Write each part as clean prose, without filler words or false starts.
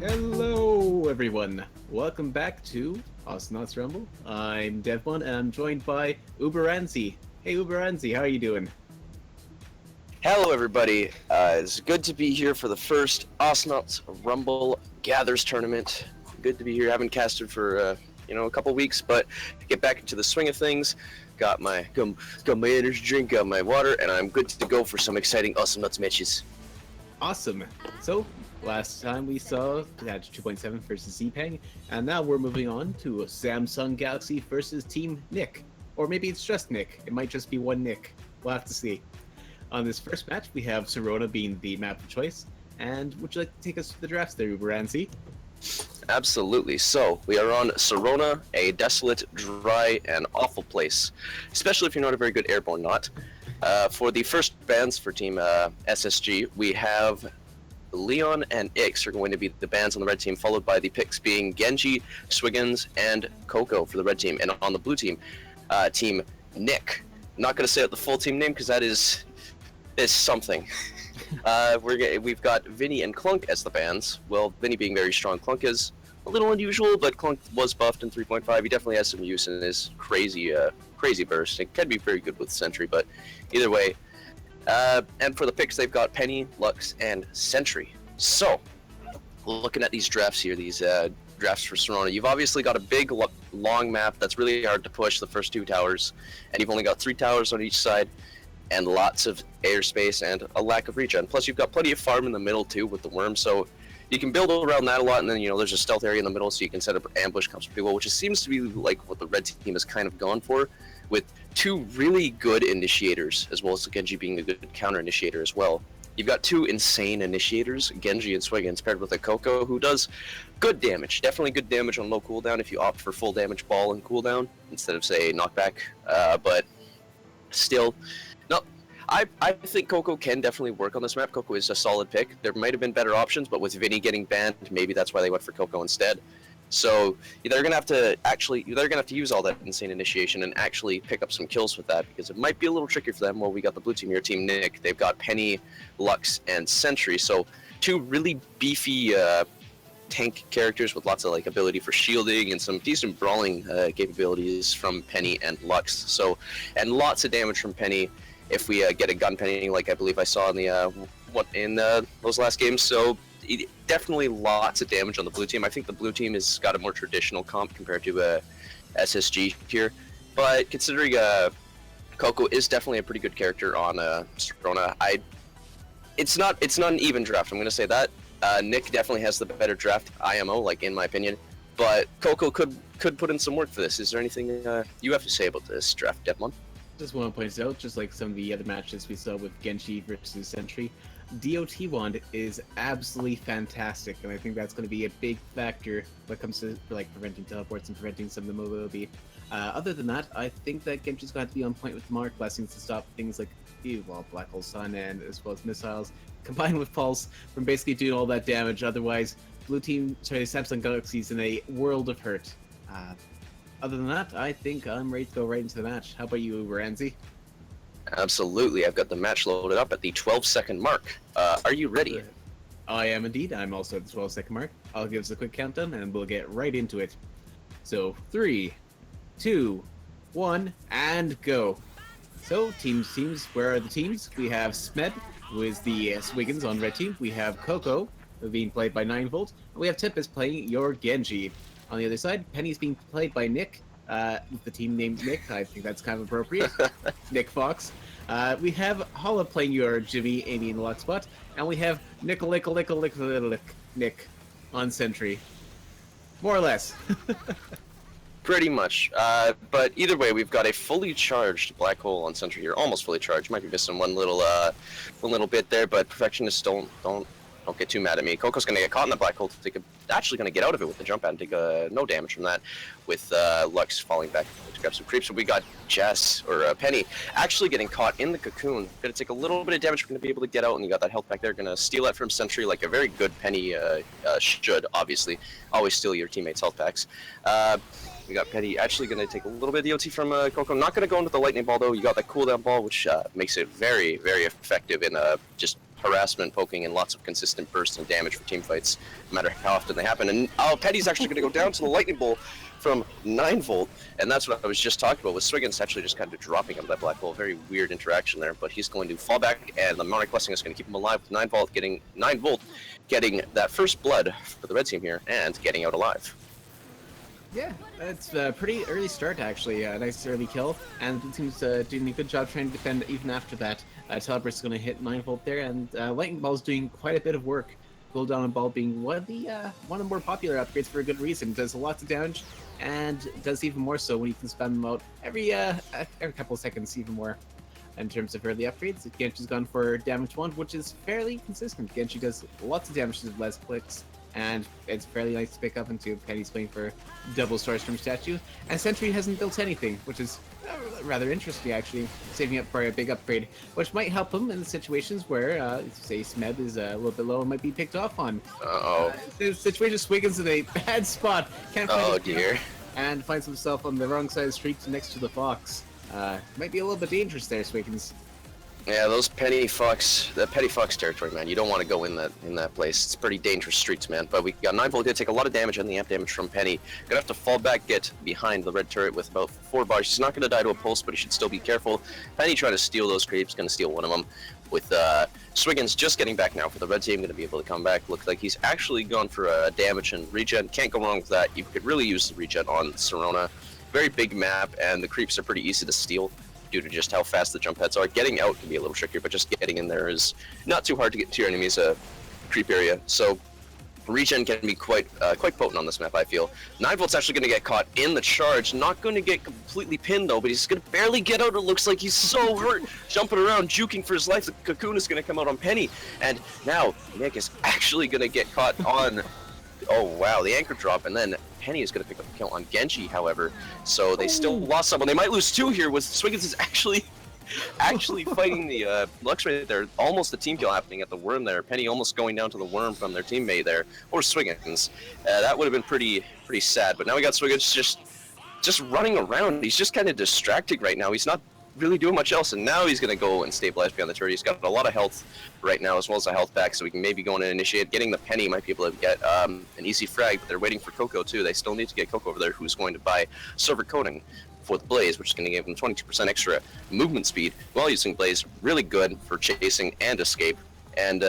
Hello, everyone. Welcome back to Awesomenauts Rumble. I'm Devon, and I'm joined by Uberanzi. Hey, Uberanzi, how are you doing? Hello, everybody. It's good to be here for the first Awesomenauts Rumble Gathers tournament. Good to be here. Haven't casted for a couple weeks, but get back into the swing of things. Got my energy drink, got my water, and I'm good to go for some exciting Awesomenauts matches. Awesome. So, last time we saw that 2.7 versus Zpang, and now we're moving on to Samsung Galaxy versus Team Nick. Or maybe it's just Nick. It might just be one Nick. We'll have to see. On this first match, we have Serona being the map of choice. And would you like to take us through the drafts there, Uberanzi? Absolutely. So, we are on Serona, a desolate, dry, and awful place, especially if you're not a very good airborne knot. For the first bans for Team SSG, we have Leon and Ix are going to be the bans on the red team, followed by the picks being Genji, Swiggins, and Coco for the red team. And on the blue team, Team Nick. I'm not going to say out the full team name because that is something. We've got Vinny and Clunk as the bans. Well, Vinny being very strong, Clunk is a little unusual, but Clunk was buffed in 3.5. He definitely has some use in his crazy burst. It can be very good with Sentry, but either way. And for the picks, they've got Penny, Lux, and Sentry. So, looking at these drafts here, these drafts for Serona, you've obviously got a big, long map that's really hard to push, the first 2 towers, and you've only got 3 towers on each side, and lots of airspace and a lack of regen. Plus, you've got plenty of farm in the middle, too, with the worm, so you can build around that a lot, and then, there's a stealth area in the middle, so you can set up ambush comes pretty well, which seems to be like what the red team has kind of gone for, with 2 really good initiators, as well as Genji being a good counter initiator as well. You've got 2 insane initiators, Genji and Swiggins, paired with a Coco, who does good damage. Definitely good damage on low cooldown if you opt for full damage ball and cooldown, instead of, say, knockback. But still, no, I think Coco can definitely work on this map. Coco is a solid pick. There might have been better options, but with Vinny getting banned, maybe that's why they went for Coco instead. So they're gonna have to use all that insane initiation and actually pick up some kills with that, because it might be a little tricky for them. Well, we got the blue team here, Team Nick. They've got Penny, Lux, and Sentry. So 2 really beefy tank characters with lots of ability for shielding and some decent brawling capabilities from Penny and Lux. So, and lots of damage from Penny if we get a gun Penny, like I believe I saw in the those last games. So. Definitely lots of damage on the blue team. I think the blue team has got a more traditional comp compared to SSG here, but considering Coco is definitely a pretty good character on Serona, it's not an even draft. I'm going to say that Nick definitely has the better draft IMO, in my opinion, but Coco could put in some work for this. Is there anything you have to say about this draft, Devon? Just want to point out, just like some of the other matches we saw with Genji versus Sentry, DOT wand is absolutely fantastic, and I think that's going to be a big factor when it comes to preventing teleports and preventing some of the mobility. Other than that, I think that Genji's going to have to be on point with Mark Blessings to stop things like Black Hole Sun and as well as missiles, combined with Pulse from basically doing all that damage. Otherwise, Samsung Galaxy's in a world of hurt. Other than that, I think I'm ready to go right into the match. How about you, Ramsey? Absolutely. I've got the match loaded up at the 12-second mark. Are you ready? I am indeed. I'm also at the 12-second mark. I'll give us a quick countdown, and we'll get right into it. So, 3, 2, 1, and go. So, teams, where are the teams? We have Smed, who is the Swiggins on red team. We have Coco, being played by 9volt. And we have Tempest playing your Genji. On the other side, Penny's being played by Nick, with the team named Nick. I think that's kind of appropriate. Nick Fox. We have Holla playing your Jimmy, Amy, and Luxbot. And we have Nick on Sentry. More or less. Pretty much. But either way, we've got a fully charged black hole on Sentry here. Almost fully charged. Might be missing one little bit there, but perfectionists don't get too mad at me. Coco's gonna get caught in the black hole. Actually gonna get out of it with the jump pad and take no damage from that, with Lux falling back to grab some creeps. So we got Penny actually getting caught in the cocoon. Gonna take a little bit of damage. We're gonna be able to get out, and you got that health back there. Gonna steal that from Sentry like a very good Penny should, obviously. Always steal your teammates' health packs. We got Penny actually going to take a little bit of DOT from Coco. Not going to go into the lightning ball, though. You got that cooldown ball, which makes it very, very effective in just harassment, poking, and lots of consistent bursts and damage for team fights, no matter how often they happen. And Petty's actually going to go down to the lightning bolt from 9-volt, and that's what I was just talking about, with Swiggins actually just kind of dropping him that black hole. Very weird interaction there, but he's going to fall back, and the Monarch Blessing is going to keep him alive with 9-volt, getting that first blood for the red team here, and getting out alive. Yeah, that's a pretty early start, actually. A nice early kill, and the team's doing a good job trying to defend even after that. Teleport's going to hit 9-volt there, and Lightning Ball's doing quite a bit of work. Cooldown on Ball being one of the more popular upgrades for a good reason. Does lots of damage, and does even more so when you can spam them out every couple of seconds, even more. In terms of early upgrades, Genshi's gone for damage 1, which is fairly consistent. Genshi does lots of damage with less clicks, and it's fairly nice to pick up into. Penny's playing for double Starstorm statue, and Sentry hasn't built anything, which is rather interesting, actually, saving up for a big upgrade, which might help him in situations where, say, Smeb is a little bit low and might be picked off on. The situation Swiggins in a bad spot, can't find dear. and finds himself on the wrong side of the street next to the Fox. Might be a little bit dangerous there, Swiggins. Yeah, those petty fox territory, man. You don't want to go in that place. It's pretty dangerous streets, man. But we got 9-volt did take a lot of damage, and the amp damage from Penny. Gonna have to fall back, get behind the red turret with about 4 bars. She's not gonna die to a pulse, but he should still be careful. Penny trying to steal those creeps, gonna steal one of them. With Swiggins just getting back now for the red team, gonna be able to come back. Looks like he's actually gone for a damage and regen. Can't go wrong with that. You could really use the regen on Sirona. Very big map, and the creeps are pretty easy to steal due to just how fast the jump heads are. Getting out can be a little trickier, but just getting in there is not too hard to get to your enemy's creep area. So regen can be quite potent on this map, I feel. 9-volt's actually going to get caught in the charge. Not going to get completely pinned, though, but he's going to barely get out. It looks like he's so hurt, jumping around, juking for his life. The cocoon is going to come out on Penny, and now Nick is actually going to get caught on... Oh, wow, the anchor drop, and then Penny is going to pick up the kill on Genji, however. So they still lost someone. They might lose 2 here, with Swiggins is actually fighting the Lux right there. Almost a team kill happening at the worm there. Penny almost going down to the worm from their teammate there, or Swiggins. That would have been pretty sad, but now we got Swiggins just running around. He's just kind of distracted right now. He's not really doing much else, and now he's going to go and stabilize behind the turret. He's got a lot of health right now, as well as a health back, so we can maybe go in and initiate. Getting the Penny might be able to get an easy frag, but they're waiting for Coco too. They still need to get Coco over there, who's going to buy Silver Coating for the Blaze, which is going to give them 22% extra movement speed while using Blaze. Really good for chasing and escape, and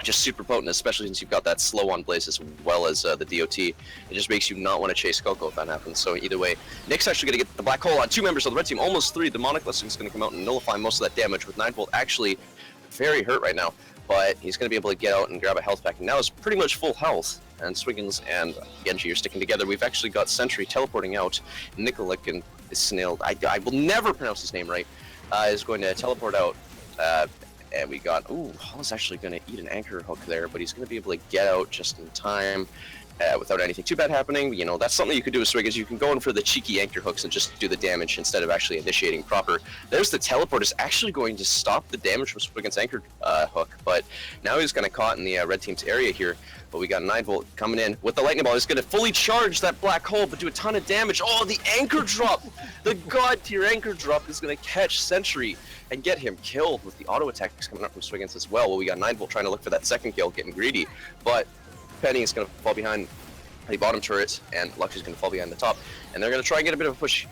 just super potent, especially since you've got that slow on Blaze as well as the DOT. It just makes you not want to chase Coco if that happens. So either way, Nick's actually going to get the black hole on 2 members of the red team, almost 3. Demonic Blessing is going to come out and nullify most of that damage, with 9-volt actually very hurt right now. But he's going to be able to get out and grab a health pack, and now is pretty much full health. And Swiggins and Genji are sticking together. We've actually got Sentry teleporting out. Nikolic and Snailed, I will never pronounce his name right, is going to teleport out. And we got, Hall's actually going to eat an anchor hook there, but he's going to be able to get out just in time without anything too bad happening. You know, that's something you could do with Swiggins. You can go in for the cheeky anchor hooks and just do the damage instead of actually initiating proper. There's the teleport is actually going to stop the damage from Swiggins' anchor hook, but now he's kind of caught in the red team's area here. But we got 9-volt coming in with the lightning ball. He's going to fully charge that black hole, but do a ton of damage. Oh, the anchor drop! The god tier anchor drop is going to catch Sentry and get him killed, with the auto attacks coming up from Swiggins as well. Well, we got 9-volt trying to look for that second kill, getting greedy, but Penny is going to fall behind the bottom turret, and Lux is going to fall behind the top, and they're going to try and get a bit of a push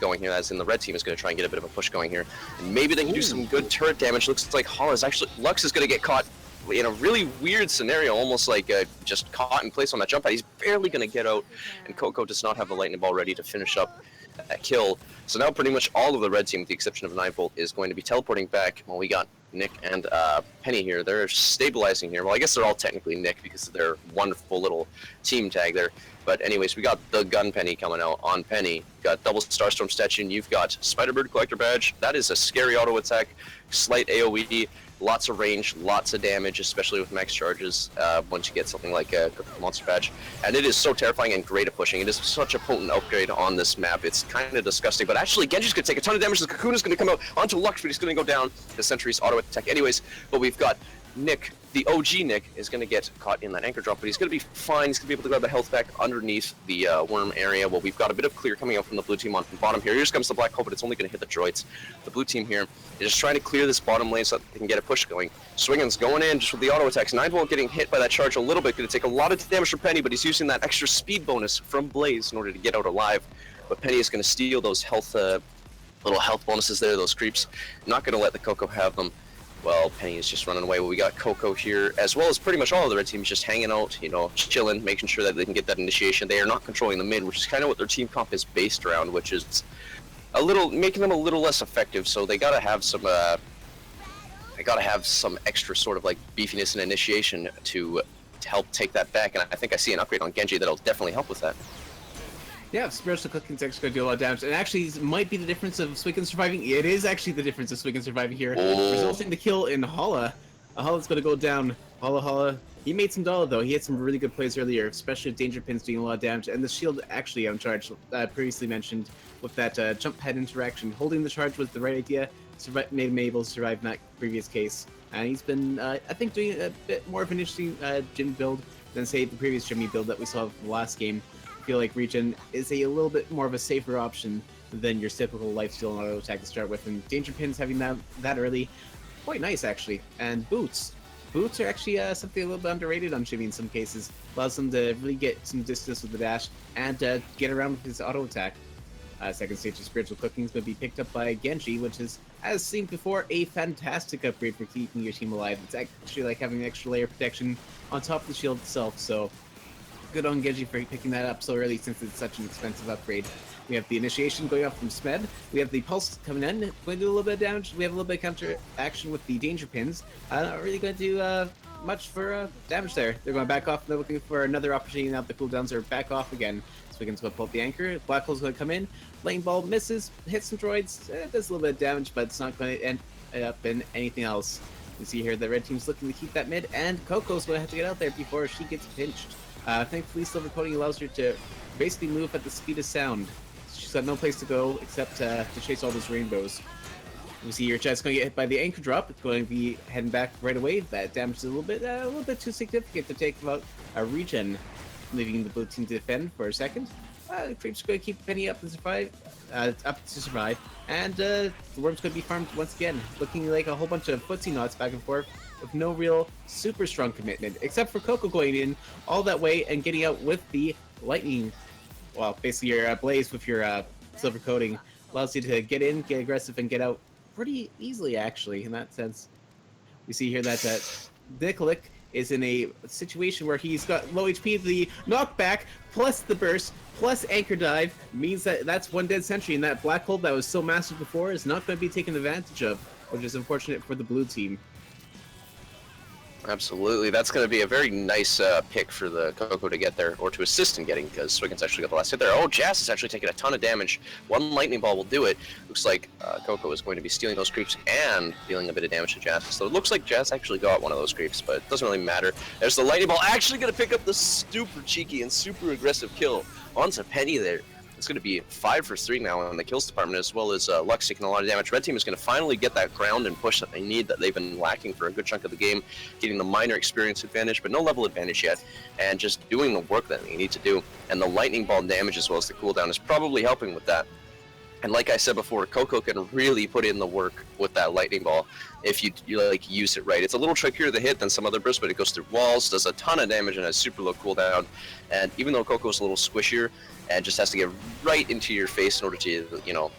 going here, as in the red team is going to try and get a bit of a push going here. And maybe they can do some good turret damage. Looks like Lux is going to get caught in a really weird scenario, almost like just caught in place on that jump pad. He's barely going to get out, and Coco does not have the lightning ball ready to finish up that kill. So now pretty much all of the red team, with the exception of 9-volt, is going to be teleporting back. Well, we got Nick and Penny here. They're stabilizing here. Well, I guess they're all technically Nick because of their wonderful little team tag there. But anyways, we got the gun Penny coming out on Penny. Got double Starstorm statue, and you've got Spider-Bird Collector Badge. That is a scary auto attack, slight AoE, lots of range, lots of damage, especially with max charges once you get something like a Monster Badge. And it is so terrifying and great at pushing. It is such a potent upgrade on this map. It's kind of disgusting. But actually, Genji's going to take a ton of damage. The Cocoon is going to come out onto Lux, but he's going to go down. The Sentry's auto attack anyways. But we've got Nick, the OG Nick, is going to get caught in that anchor drop, but he's going to be fine. He's going to be able to grab the health back underneath the worm area. Well, we've got a bit of clear coming out from the blue team on the bottom here. Here comes the black hole, but it's only going to hit the droids. The blue team here is just trying to clear this bottom lane so that they can get a push going. Swingin's going in just with the auto attacks. 9-Volt getting hit by that charge a little bit. Going to take a lot of damage from Penny, but he's using that extra speed bonus from Blaze in order to get out alive. But Penny is going to steal those health, little health bonuses there, those creeps. Not going to let the Coco have them. Well, Penny is just running away. Well, we got Coco here, as well as pretty much all of the red teams just hanging out, you know, chilling, making sure that they can get that initiation. They are not controlling the mid, which is kind of what their team comp is based around, which is a little, making them a little less effective. So they gotta have some, extra sort of like beefiness and initiation to help take that back. And I think I see an upgrade on Genji that'll definitely help with that. Yeah, Spiritual Cooking's actually going to do a lot of damage, and actually might be the difference of Swigin surviving. It is actually the difference of Swigin surviving here, resulting in the kill in Hala. Hala's going to go down. Hala. He made some dollar though. He had some really good plays earlier, especially with Danger Pins doing a lot of damage, and the shield actually on charge, previously mentioned, with that jump pad interaction. Holding the charge was the right idea. Made him able to survive in that previous case. And he's been, I think, doing a bit more of an interesting Jimmy build than, say, the previous Jimmy build that we saw in the last game. I feel like Regen is a little bit more of a safer option than your typical lifesteal and auto attack to start with, and Danger Pins having that early, quite nice actually. And Boots are actually something a little bit underrated on Jimmy in some cases. Allows him to really get some distance with the dash and get around with his auto attack. Second stage of Spiritual Cooking is going to be picked up by Genji, which is, as seen before, a fantastic upgrade for keeping your team alive. It's actually like having an extra layer of protection on top of the shield itself, so good on Genji for picking that up so early since it's such an expensive upgrade. We have the initiation going off from Smed. We have the pulse coming in, going to do a little bit of damage. We have a little bit of counter action with the danger pins. Not really going to do much for damage there. They're going back off. They're looking for another opportunity now. The cooldowns are back off again. Swiggin's going to pull up the anchor. Black Hole's going to come in. Lightning Ball misses, hits some droids. It does a little bit of damage, but it's not going to end up in anything else. You see here the red team's looking to keep that mid, and Coco's going to have to get out there before she gets pinched. Thankfully, Silver Coating allows her to basically move at the speed of sound. She's got no place to go except to chase all those rainbows. We see your Jet's going to get hit by the anchor drop. It's going to be heading back right away. That damage is a little bit too significant to take about a regen, leaving the blue team to defend for a second. The creep's going to keep Penny up to survive, and the worm's going to be farmed once again, looking like a whole bunch of footsie knots back and forth with no real super strong commitment, except for Coco going in all that way and getting out with the lightning. Well, basically your Blaze with your silver coating allows you to get in, get aggressive, and get out pretty easily, actually, in that sense. We see here that Nikolic is in a situation where he's got low HP. The knockback plus the burst plus anchor dive means that that's one dead sentry, and that black hole that was so massive before is not going to be taken advantage of, which is unfortunate for the blue team. Absolutely, that's going to be a very nice pick for the Coco to get there, or to assist in getting, because Swiggin's actually got the last hit there. Oh, Jazz is actually taking a ton of damage. One lightning ball will do it. Looks like Coco is going to be stealing those creeps and dealing a bit of damage to Jazz. So it looks like Jazz actually got one of those creeps, but it doesn't really matter. There's the lightning ball, actually going to pick up the super cheeky and super aggressive kill onto Penny there. It's going to be 5 for 3 now in the kills department, as well as Lux taking a lot of damage. Red team is going to finally get that ground and push that they need, that they've been lacking for a good chunk of the game, getting the minor experience advantage, but no level advantage yet, and just doing the work that they need to do. And the lightning ball damage, as well as the cooldown, is probably helping with that. And like I said before, Coco can really put in the work with that lightning ball if you like use it right. It's a little trickier to hit than some other bursts, but it goes through walls, does a ton of damage, and has super low cooldown. And even though Coco's a little squishier and just has to get right into your face in order to, you know,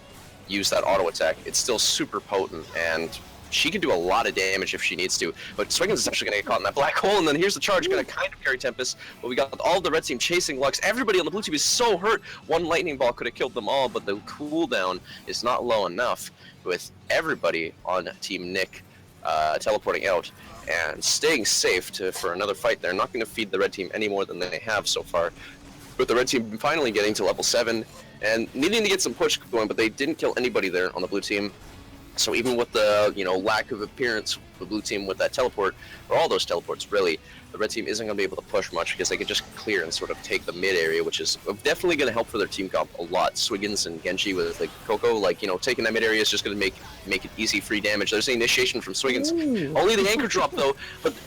use that auto attack, it's still super potent, and she can do a lot of damage if she needs to. But Swiggin's is actually going to get caught in that black hole, and then here's the charge, going to kind of carry Tempest. But we got all the red team chasing Lux. Everybody on the blue team is so hurt. One lightning ball could have killed them all, but the cooldown is not low enough, with everybody on Team Nick teleporting out and staying safe for another fight. They're not going to feed the red team any more than they have so far. With the red team finally getting to level 7 and needing to get some push going, but they didn't kill anybody there on the blue team. So even with the lack of appearance of the blue team with that teleport, or all those teleports really, the red team isn't going to be able to push much because they can just clear and sort of take the mid area, which is definitely going to help for their team comp a lot. Swiggins and Genji with like Coco, like taking that mid area is just going to make it easy free damage. There's the initiation from Swiggins. Ooh. Only the anchor drop though,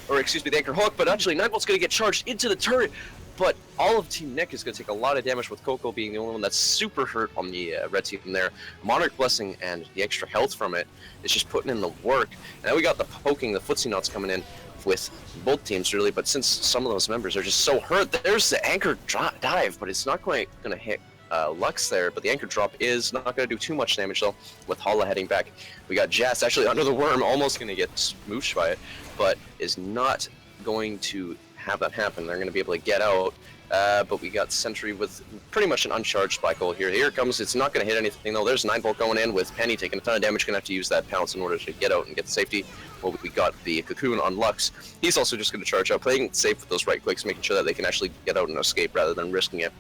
or excuse me, the anchor hook. But actually, Nightbolt's going to get charged into the turret. But all of Team Nick is going to take a lot of damage with Coco being the only one that's super hurt on the red team there. Monarch Blessing and the extra health from it is just putting in the work. And then we got the poking, the Footsie coming in with both teams really, but since some of those members are just so hurt, there's the anchor dive, but it's not quite going to hit Lux there, but the anchor drop is not going to do too much damage though, with Hala heading back. We got Jazz actually under the worm, almost going to get smooshed by it, but is not going to have that happen. They're going to be able to get out, but we got Sentry with pretty much an uncharged black hole here. Here it comes. It's not going to hit anything though. There's 9 volt going in with Penny taking a ton of damage. Going to have to use that pounce in order to get out and get the safety. Well, we got the Cocoon on Lux. He's also just going to charge out, playing it safe with those right clicks, making sure that they can actually get out and escape rather than risking it.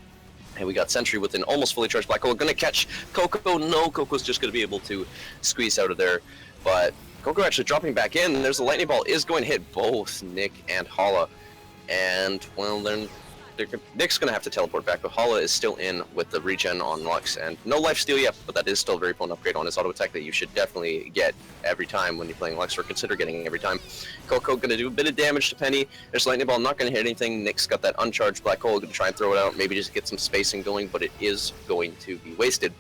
And we got Sentry with an almost fully charged black hole. Going to catch Coco. No, Coco's just going to be able to squeeze out of there. But Coco actually dropping back in. And there's the lightning ball is going to hit both Nick and Hala. And, well, then Nick's going to have to teleport back, but Hala is still in with the regen on Lux. And no life steal yet, but that is still a very potent upgrade on his auto attack that you should definitely get every time when you're playing Lux, or consider getting every time. Coco going to do a bit of damage to Penny. There's lightning ball, not going to hit anything. Nick's got that uncharged black hole, going to try and throw it out, maybe just get some spacing going, but it is going to be wasted.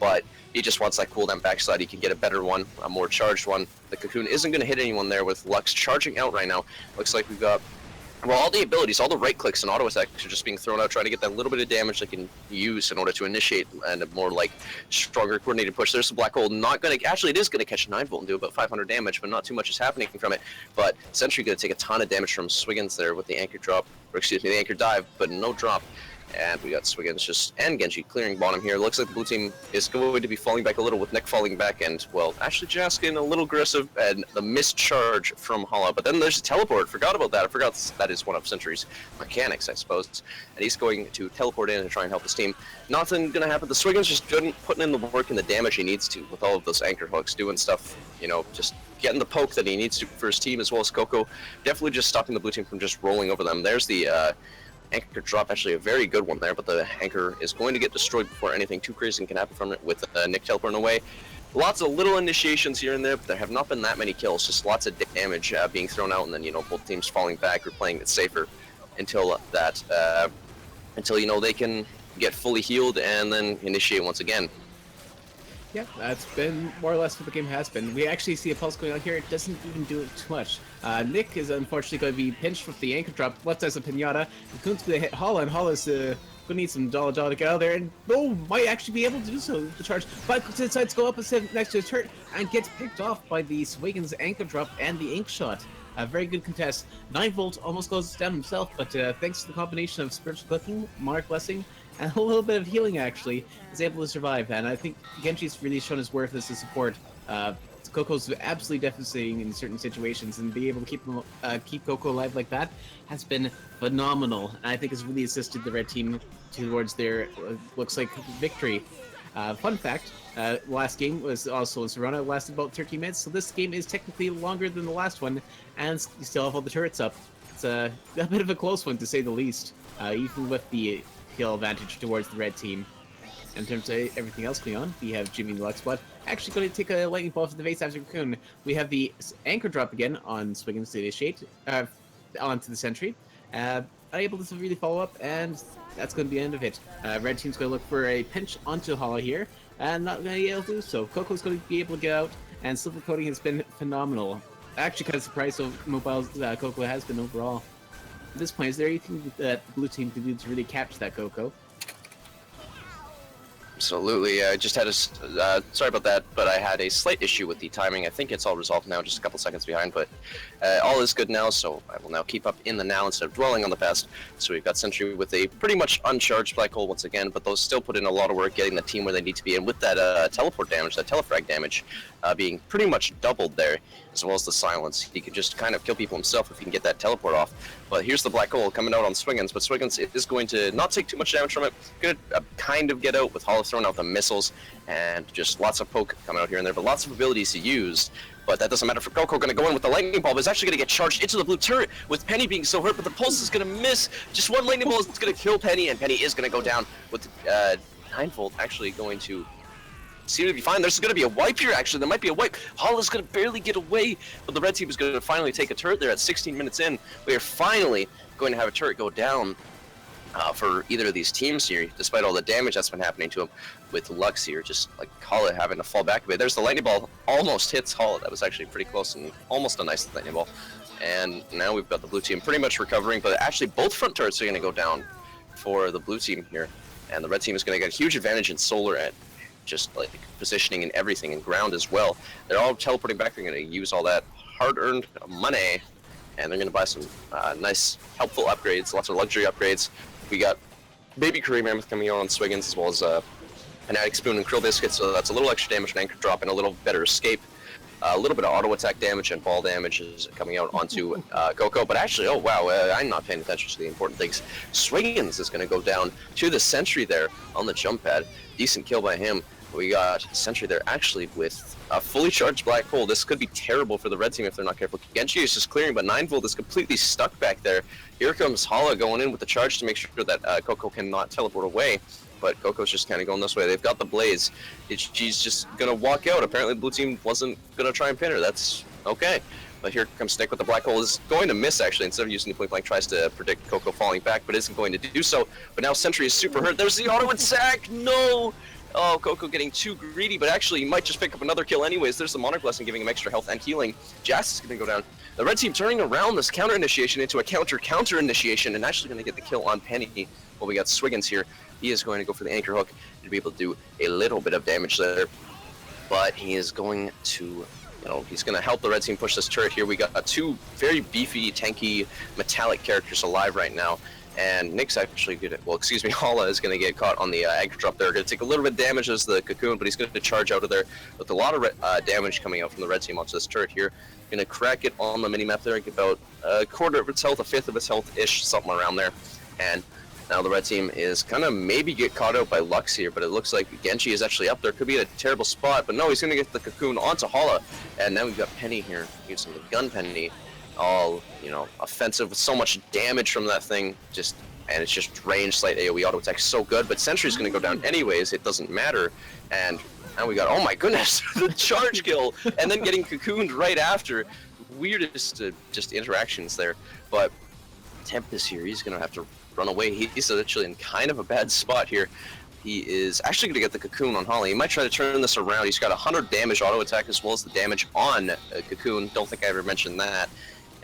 But he just wants that cooldown backslide. He can get a better one, a more charged one. The Cocoon isn't going to hit anyone there with Lux charging out right now. Looks like we've got, well, all the abilities, all the right clicks and auto attacks are just being thrown out, trying to get that little bit of damage they can use in order to initiate and a more like stronger coordinated push. There's the black hole, not going to, actually it is going to catch 9 volt and do about 500 damage, but not too much is happening from it. But Sentry going to take a ton of damage from Swiggins there with the anchor drop, or excuse me, the anchor dive, but no drop. And we got Swiggins and Genji clearing bottom here. Looks like the blue team is going to be falling back a little with Nick falling back, and, well, actually Jaskin a little aggressive, and the missed charge from Hala. But then there's a teleport. Forgot about that. I forgot that is one of Sentry's mechanics, I suppose. And he's going to teleport in and try and help his team. Nothing going to happen. The Swiggins just putting in the work and the damage he needs to with all of those anchor hooks, doing stuff, just getting the poke that he needs to for his team, as well as Coco. Definitely just stopping the blue team from just rolling over them. There's the anchor drop, actually a very good one there, but the anchor is going to get destroyed before anything too crazy can happen from it with Nick teleporting away. Lots of little initiations here and there, but there have not been that many kills, just lots of damage being thrown out, and then both teams falling back or playing it safer until they can get fully healed and then initiate once again. Yeah, that's been more or less what the game has been. We actually see a pulse going on here. It doesn't even do it too much. Nick is unfortunately going to be pinched with the anchor drop. Left as a pinata. Cocoon's going to hit Hala, and Hala's going to need some dollar to get out of there. And might actually be able to do so. The charge, but decides to go up instead next to his turret and gets picked off by the Swiggins anchor drop and the ink shot. A very good contest. 9 volt almost goes down himself, but thanks to the combination of spiritual cooking, Monarch Blessing, and a little bit of healing, actually, is able to survive. And I think Genji's really shown his worth as a support. Coco's absolutely devastating in certain situations, and being able to keep Coco alive like that has been phenomenal. And I think has really assisted the red team towards their looks like victory. Fun fact: last game was also in Serona. It lasted about 13 minutes, so this game is technically longer than the last one, and you still have all the turrets up. It's a bit of a close one, to say the least, even with the kill advantage towards the red team. In terms of everything else going on, we have Jimmy and the Lux Squad actually going to take a lightning ball to the face after Cocoon. We have the anchor drop again on Swiggins to initiate onto the Sentry. Unable to really follow up, and that's going to be the end of it. Red team's going to look for a pinch onto Hala here, and not going to be able to do so. Coco's going to be able to get out, and silver coating has been phenomenal. Actually, kind of surprised how mobile Coco has been overall. At this point, is there anything that the blue team can do to really capture that Coco? Absolutely. I just had sorry about that, but I had a slight issue with the timing. I think it's all resolved now, just a couple seconds behind, but all is good now, so I will now keep up in the now instead of dwelling on the past. So we've got Sentry with a pretty much uncharged black hole once again, but those still put in a lot of work getting the team where they need to be, and with that teleport damage, that telefrag damage, being pretty much doubled there, as well as the silence. He could just kind of kill people himself if he can get that teleport off. But here's the black hole coming out on Swiggins, but Swiggins is going to not take too much damage from it. Gonna kind of get out with Hala throwing out the missiles, and just lots of poke coming out here and there, but lots of abilities to use. But that doesn't matter for Coco. Going to go in with the lightning ball, but it's actually going to get charged into the blue turret with Penny being so hurt, but the pulse is going to miss. Just one lightning ball is going to kill Penny, and Penny is going to go down with 9-volt actually going to seem to be fine. There's going to be a wipe here, actually. There might be a wipe. Hala's going to barely get away, but the red team is going to finally take a turret there at 16 minutes in. We are finally going to have a turret go down for either of these teams here, despite all the damage that's been happening to him with Lux here, just like Hala having to fall back a bit. There's the lightning ball, almost hits Hala. That was actually pretty close and almost a nice lightning ball. And now we've got the blue team pretty much recovering, but actually both front turrets are going to go down for the blue team here. And the red team is going to get a huge advantage in solar and just like positioning and everything, and ground as well. They're all teleporting back. They're going to use all that hard-earned money, and they're going to buy some nice, helpful upgrades, lots of luxury upgrades. We got Baby Curry Mammoth coming on Swiggins, as well as Fanatic Spoon and Krill Biscuit, so that's a little extra damage and anchor drop and a little better escape. A little bit of auto attack damage and ball damage is coming out onto Coco, but actually, oh wow, I'm not paying attention to the important things. Swiggins is going to go down to the sentry there on the jump pad. Decent kill by him. We got Sentry there actually with a fully charged black hole. This could be terrible for the red team if they're not careful. Genji is just clearing, but 9-volt is completely stuck back there. Here comes Hala going in with the charge to make sure that Coco cannot teleport away. But Coco's just kind of going this way. They've got the Blaze. She's just going to walk out. Apparently the blue team wasn't going to try and pin her. That's okay. But here comes Snick with the black hole. Is going to miss, actually. Instead of using the point blank, tries to predict Coco falling back, but isn't going to do so. But now Sentry is super hurt. There's the auto attack. No! Oh, Coco getting too greedy, but actually he might just pick up another kill anyways. There's the Monarch Blessing giving him extra health and healing. Jas is going to go down. The red team turning around this counter initiation into a counter initiation and actually going to get the kill on Penny. Well, we got Swiggins here. He is going to go for the anchor hook to be able to do a little bit of damage there. But he is going to, he's going to help the red team push this turret here. We got two very beefy, tanky, metallic characters alive right now. And Nick's actually good. Hala is going to get caught on the anchor drop there. Going to take a little bit of damage as the cocoon, but he's going to charge out of there with a lot of damage coming out from the red team onto this turret here. Going to crack it on the mini-map there, get about a quarter of its health, a fifth of its health-ish, something around there. And now the red team is kind of maybe get caught out by Lux here, but it looks like Genji is actually up there. Could be in a terrible spot, but no, he's going to get the cocoon onto Hala. And now we've got Penny here, using the gun Penny. All, offensive with so much damage from that thing, and it's just range, slight AoE auto attack, so good, but Sentry's gonna go down anyways, it doesn't matter, and now we got, oh my goodness, the charge kill, and then getting cocooned right after. Weirdest just interactions there, but Tempest here, he's gonna have to run away. He's actually in kind of a bad spot here. He is actually gonna get the cocoon on Holly. He might try to turn this around. He's got 100 damage auto attack as well as the damage on cocoon. Don't think I ever mentioned that.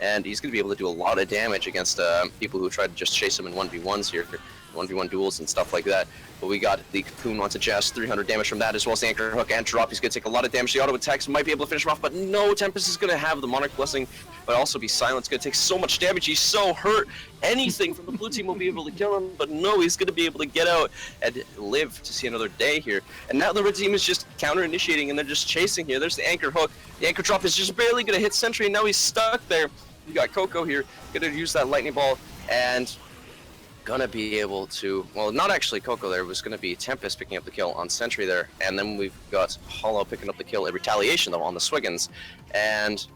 And he's going to be able to do a lot of damage against people who try to just chase him in 1v1s here, 1v1 duels and stuff like that. But we got the cocoon onto Jess, 300 damage from that, as well as the anchor hook and drop. He's going to take a lot of damage. The auto attacks might be able to finish him off, but no, Tempest is going to have the Monarch Blessing, but also be silent. It's going to take so much damage. He's so hurt. Anything from the blue team will be able to kill him, but no, he's going to be able to get out and live to see another day here. And now the red team is just counter-initiating, and they're just chasing here. There's the anchor hook. The anchor drop is just barely going to hit Sentry, and now he's stuck there. You got Coco here, gonna use that lightning ball, and gonna be able to, well, not actually Coco there, it was gonna be Tempest picking up the kill on Sentry there, and then we've got Hollow picking up the kill in retaliation though on the Swiggins, and,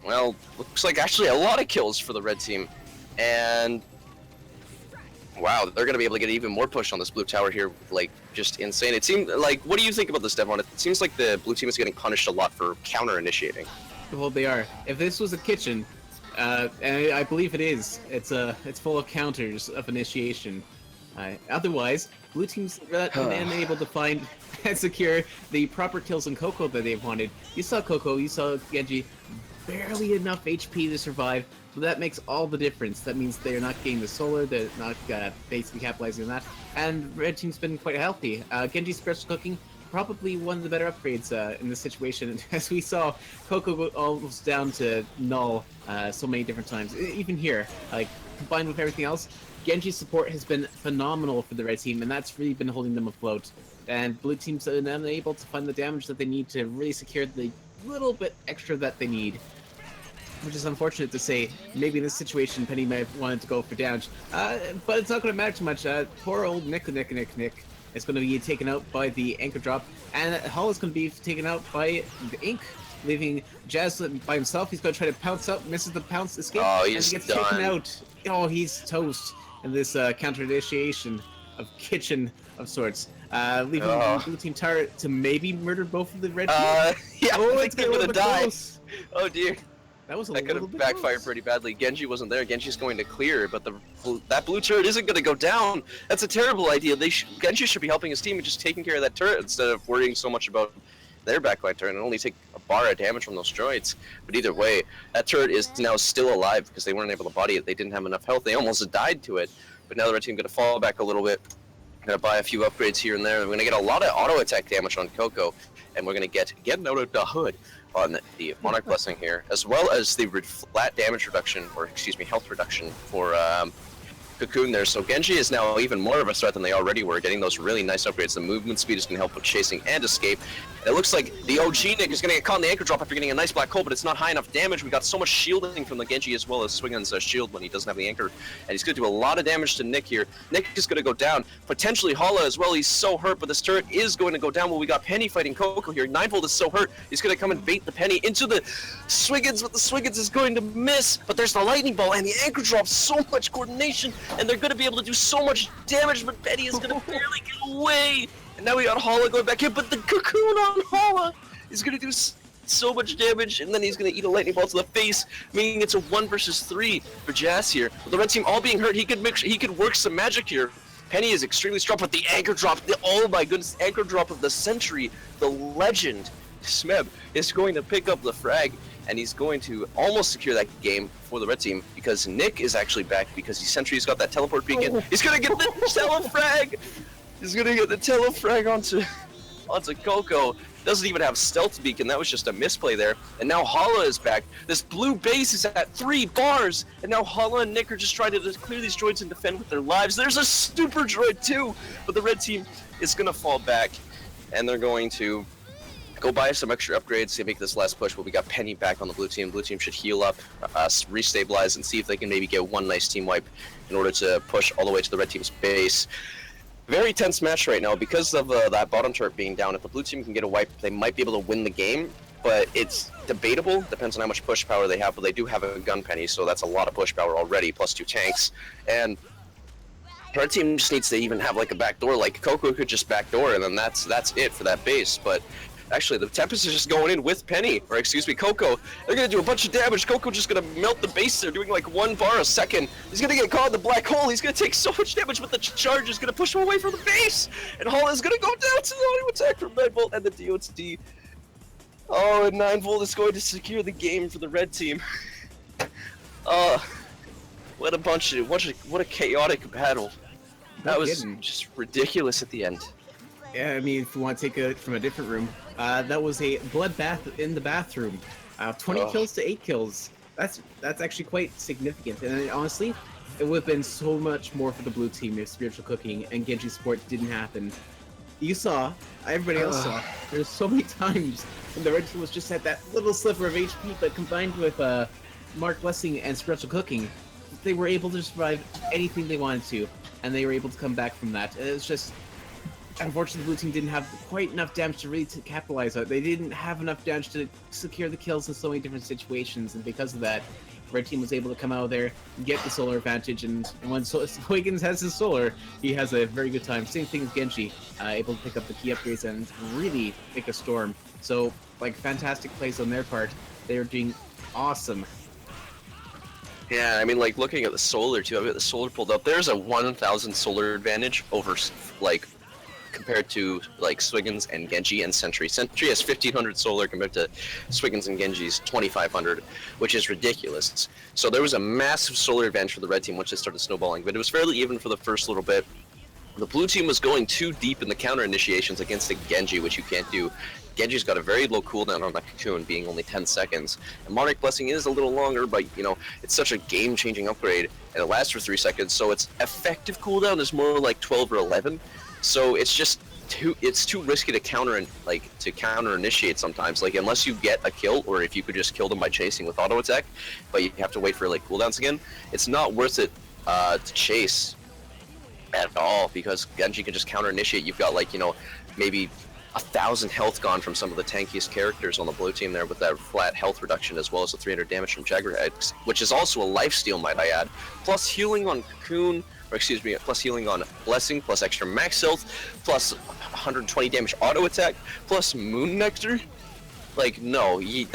well, looks like actually a lot of kills for the red team, and wow, they're gonna be able to get even more push on this blue tower here, like, just insane. It seemed like, what do you think about this, Devon? It seems like the blue team is getting punished a lot for counter-initiating. Well, they are. If this was a kitchen, and I believe it is. It's full of counters of initiation. Otherwise, blue team's unable to find and secure the proper kills on Coco that they wanted. You saw Coco, you saw Genji, barely enough HP to survive, so that makes all the difference. That means they're not getting the solar, they're not basically capitalizing on that, and red team's been quite healthy. Genji's special cooking, probably one of the better upgrades in this situation. As we saw, Coco go almost down to null so many different times. Even here, like, combined with everything else, Genji's support has been phenomenal for the red team, and that's really been holding them afloat. And blue team's unable to find the damage that they need to really secure the little bit extra that they need. Which is unfortunate to say. Maybe in this situation, Penny might have wanted to go for damage. But it's not going to matter too much. Poor old Nick. is going to be taken out by the anchor drop, and Hall is going to be taken out by the Ink, leaving Jazz by himself. He's going to try to pounce up, misses the pounce escape, Oh, and he's he gets done. taken out. Oh, he's toast in this counter initiation of kitchen of sorts, leaving the blue team turret to maybe murder both of the red team. Yeah, Oh, I it's think they're gonna die. close. Oh dear. That was a That could little have bit backfired close. pretty badly. Genji wasn't there. Genji's going to clear, but that blue turret isn't going to go down. That's a terrible idea. Genji should be helping his team and just taking care of that turret instead of worrying so much about their backline turret and only take a bar of damage from those droids. But either way, that turret is now still alive because they weren't able to body it. They didn't have enough health. They almost died to it. But now the red team going to fall back a little bit. Going to buy a few upgrades here and there. We're going to get a lot of auto attack damage on Coco, and we're going to get getting out of the hood on the Monarch Blessing here, as well as the flat damage reduction, or excuse me, health reduction for Cocoon there. So Genji is now even more of a threat than they already were, getting those really nice upgrades. The movement speed is going to help with chasing and escape. And it looks like the OG Nick is going to get caught in the anchor drop after getting a nice black hole, but it's not high enough damage. We got so much shielding from the Genji as well as Swingan's shield when he doesn't have the anchor. And he's going to do a lot of damage to Nick here. Nick is going to go down. Potentially Hala as well. He's so hurt, but this turret is going to go down. Well, we got Penny fighting Coco here. Ninefold is so hurt. He's going to come and bait the Penny into the Swigans, but the Swigans is going to miss. But there's the lightning ball and the anchor drop. So much coordination, and they're going to be able to do so much damage, but Penny is going to barely get away. And now we got Hala going back in, but the Cocoon on Hala is going to do so much damage, and then he's going to eat a lightning ball to the face, meaning it's a 1 versus 3 for Jazz here. With the red team all being hurt, he could work some magic here. Penny is extremely strong, but the anchor drop, oh my goodness, anchor drop of the century, the legend, Smeb, is going to pick up the frag, and he's going to almost secure that game for the red team, because Nick is actually back, because Sentry's got that teleport beacon. Oh. He's going to get the telefrag! He's going to get the telefrag onto Coco. Doesn't even have stealth beacon. That was just a misplay there. And now Hala is back. This blue base is at 3 bars. And now Hala and Nick are just trying to clear these droids and defend with their lives. There's a super droid too. But the red team is going to fall back. And they're going to go buy some extra upgrades to make this last push. But we got Penny back on the blue team. Blue team should heal up, restabilize, and see if they can maybe get one nice team wipe in order to push all the way to the red team's base. Very tense match right now because of that bottom turret being down. If the blue team can get a wipe, they might be able to win the game, but it's debatable. Depends on how much push power they have, but they do have a gun penny, so that's a lot of push power already, plus 2 tanks. And our team just needs to even have like a backdoor, like Coco could just backdoor, and then that's it for that base. But actually, the Tempest is just going in with Penny, or excuse me, Coco. They're going to do a bunch of damage. Coco just going to melt the base. They're doing like 1 bar a second. He's going to get caught in the black hole. He's going to take so much damage, but the charge is going to push him away from the base. And Hall is going to go down to the auto attack from 9-Volt and the DOT. Oh, and 9-Volt is going to secure the game for the red team. What a chaotic battle. That was just ridiculous at the end. Yeah, I mean, if you want to take it from a different room, that was a bloodbath in the bathroom. 20 kills to 8 kills. That's actually quite significant. And honestly, it would have been so much more for the blue team if Spiritual Cooking and Genji support didn't happen. You saw, everybody else saw, there's so many times when the red team was just at that little sliver of HP, but combined with Mark Blessing and Spiritual Cooking, they were able to survive anything they wanted to, and they were able to come back from that. It was just, unfortunately, the blue team didn't have quite enough damage to really capitalize on it. They didn't have enough damage to secure the kills in so many different situations, and because of that, the red team was able to come out of there and get the solar advantage, and when Wiggins has his solar, he has a very good time. Same thing with Genji, able to pick up the key upgrades and really pick a storm. So, like, fantastic plays on their part. They are doing awesome. Yeah, I mean, like, looking at the solar, too, I've got the solar pulled up. There's a 1,000 solar advantage over, like, compared to, like, Swiggins and Genji and Sentry. Sentry has 1,500 solar compared to Swiggins and Genji's 2,500, which is ridiculous. So there was a massive solar advantage for the red team once it started snowballing, but it was fairly even for the first little bit. The blue team was going too deep in the counter initiations against the Genji, which you can't do. Genji's got a very low cooldown on that Cocoon, being only 10 seconds. And Monarch Blessing is a little longer, but, you know, it's such a game-changing upgrade, and it lasts for 3 seconds, so its effective cooldown is more like 12 or 11. So it's just too risky to counter initiate sometimes. Like, unless you get a kill, or if you could just kill them by chasing with auto attack, but you have to wait for like cooldowns again, it's not worth it to chase at all, because Genji can just counter initiate. You've got like, you know, maybe 1,000 health gone from some of the tankiest characters on the blue team there with that flat health reduction, as well as the 300 damage from Jaggerhead, which is also a lifesteal, might I add, plus healing on Cocoon, or excuse me, plus healing on Blessing, plus extra max health, plus 120 damage auto attack, plus Moon Nectar. Like, no, you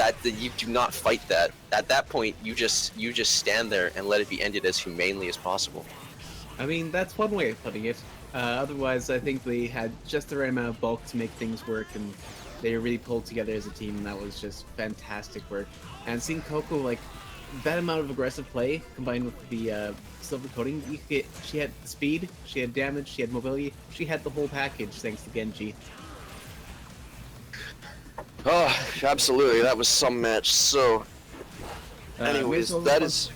do not fight that. At that point, you just stand there and let it be ended as humanely as possible. I mean, that's one way of putting it. Otherwise, I think they had just the right amount of bulk to make things work, and they really pulled together as a team, and that was just fantastic work. And seeing Coco, like, that amount of aggressive play combined with the silver coating, she had speed, she had damage, she had mobility, she had the whole package thanks to Genji. Oh, absolutely, that was some match. So, anyways, that is...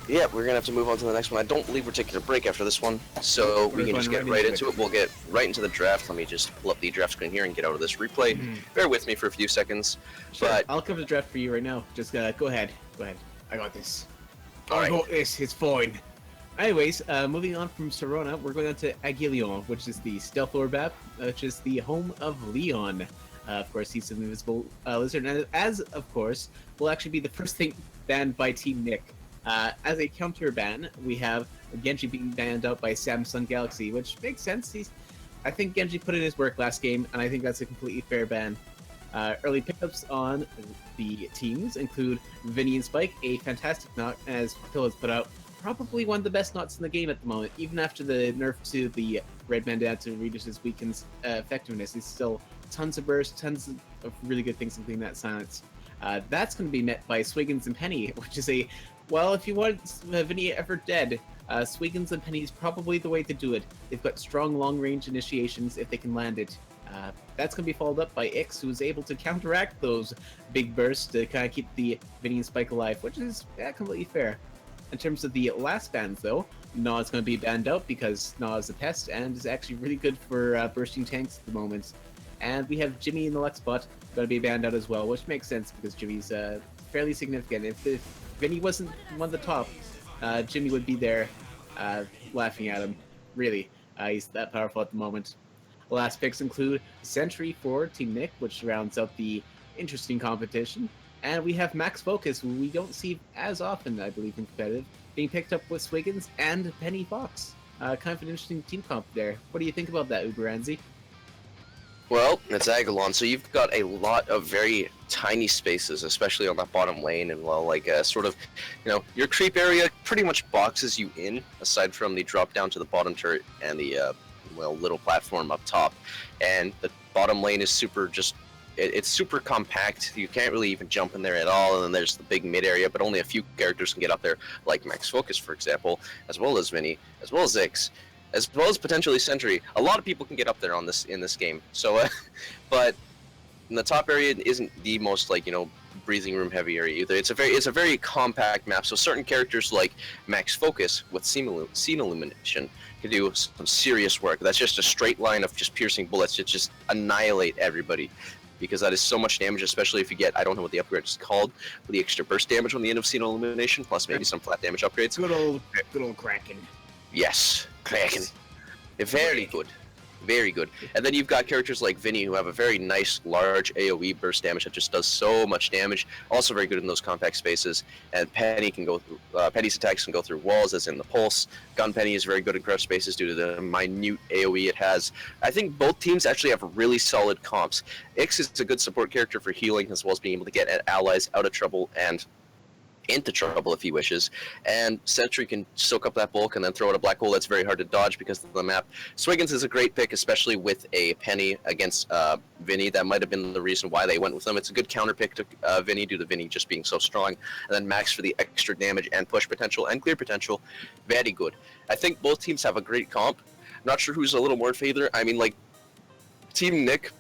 Yeah, we're gonna have to move on to the next one. I don't believe we're taking a break after this one, so we can just get right into it. We'll get right into the draft. Let me just pull up the draft screen here and get out of this replay. Bear with me for a few seconds. Sure, but I'll cover the draft for you right now. Just go ahead. Go ahead. I got this. Alright. I got this. It's fine. Anyways, moving on from Sirona, we're going on to Aguilion, which is the stealth orbap, which is the home of Leon. Of course, he's an invisible lizard, and as of course, will actually be the first thing banned by Team Nick. As a counter ban, we have Genji being banned out by Samsung Galaxy, which makes sense. I think Genji put in his work last game, and I think that's a completely fair ban. Early pickups on the teams include Vinny and Spike, a fantastic knot, as Phil has put out, probably one of the best knots in the game at the moment. Even after the nerf to the red bandana to reduce his weakened effectiveness, he's still tons of burst, tons of really good things, including that silence. That's going to be met by Swiggins and Penny, which is a... Well, if you want Vinny ever dead, Swiggins and Penny is probably the way to do it. They've got strong long-range initiations if they can land it. That's going to be followed up by Ix, who is able to counteract those big bursts to kind of keep the Vinny and Spike alive, which is completely fair. In terms of the last bans, though, Na is going to be banned out because Na is a pest and is actually really good for bursting tanks at the moment. And we have Jimmy in the Lux bot going to be banned out as well, which makes sense because Jimmy's fairly significant. If Vinny wasn't one of the top, Jimmy would be there laughing at him. Really, he's that powerful at the moment. The last picks include Sentry for Team Nick, which rounds out the interesting competition. And we have Max Focus, who we don't see as often, I believe, in competitive, being picked up with Swiggins and Penny Fox. Kind of an interesting team comp there. What do you think about that, Uberanzi? Well, it's Aguilon, so you've got a lot of very tiny spaces, especially on that bottom lane, and well, like sort of, you know, your creep area pretty much boxes you in, aside from the drop down to the bottom turret and the well, little platform up top, and the bottom lane is super it's super compact. You can't really even jump in there at all, and then there's the big mid area, but only a few characters can get up there, like Max Focus, for example, as well as Vinny, as well as Ix, as well as potentially Sentry. A lot of people can get up there in this game. So, but the top area isn't the most, like, you know, breathing room heavy area either. It's a very compact map. So certain characters like Max Focus with scene illumination can do some serious work. That's just a straight line of just piercing bullets to just annihilate everybody, because that is so much damage, especially if you get, I don't know what the upgrade is called, but the extra burst damage on the end of scene illumination, plus maybe some flat damage upgrades. Good old Kraken. Yes, Kraken. Very good. Very good. And then you've got characters like Vinny, who have a very nice, large AoE burst damage that just does so much damage. Also very good in those compact spaces. And Penny can go through, Penny's attacks can go through walls, as in the Pulse. Gun Penny is very good in crouch spaces due to the minute AoE it has. I think both teams actually have really solid comps. Ix is a good support character for healing, as well as being able to get allies out of trouble and into trouble if he wishes, and Sentry can soak up that bulk and then throw out a black hole that's very hard to dodge because of the map. Swiggins is a great pick, especially with a Penny against Vinny. That might have been the reason why they went with him. It's a good counter pick to Vinny due to Vinny just being so strong, and then Max for the extra damage and push potential and clear potential. Very good. I think both teams have a great comp. Not sure who's a little more in favor. I mean, like, Team Nick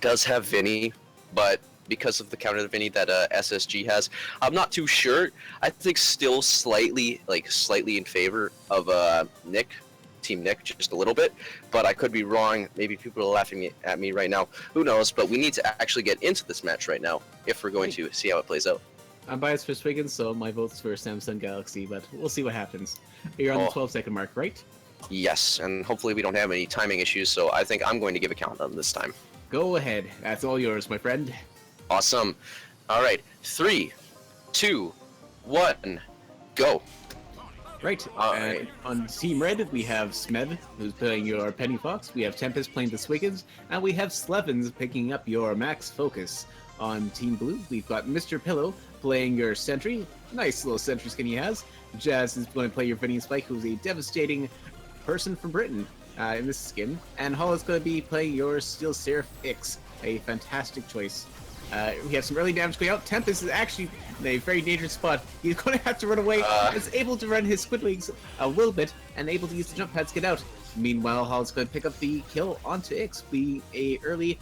does have Vinny, but because of the counter Vinny that SSG has, I'm not too sure. I think still slightly in favor of Nick, Team Nick, just a little bit, but I could be wrong. Maybe people are laughing at me right now. Who knows? But we need to actually get into this match right now if we're going to see how it plays out. I'm biased for Swiggins, so my vote's for Samsung Galaxy, but we'll see what happens. You're on the 12-second mark, right? Yes, and hopefully we don't have any timing issues, so I think I'm going to give a countdown this time. Go ahead. That's all yours, my friend. Awesome. All right, 3, 2, 1, go. Right. Alright. On Team Red, we have Smeb, who's playing your Penny Fox. We have Tempest playing the Swiggins, and we have Slevins picking up your Max Focus. On Team Blue, we've got Mr. Pillow playing your Sentry. Nice little Sentry skin he has. Jazz is going to play your Vinny Spike, who's a devastating person from Britain in this skin. And Hall is going to be playing your Steel Seraph Ix, a fantastic choice. We have some early damage going out. Tempest is actually in a very dangerous spot. He's going to have to run away. He's able to run his Squidwings a little bit and able to use the jump pads to get out. Meanwhile, Hall's going to pick up the kill onto Ix, be a early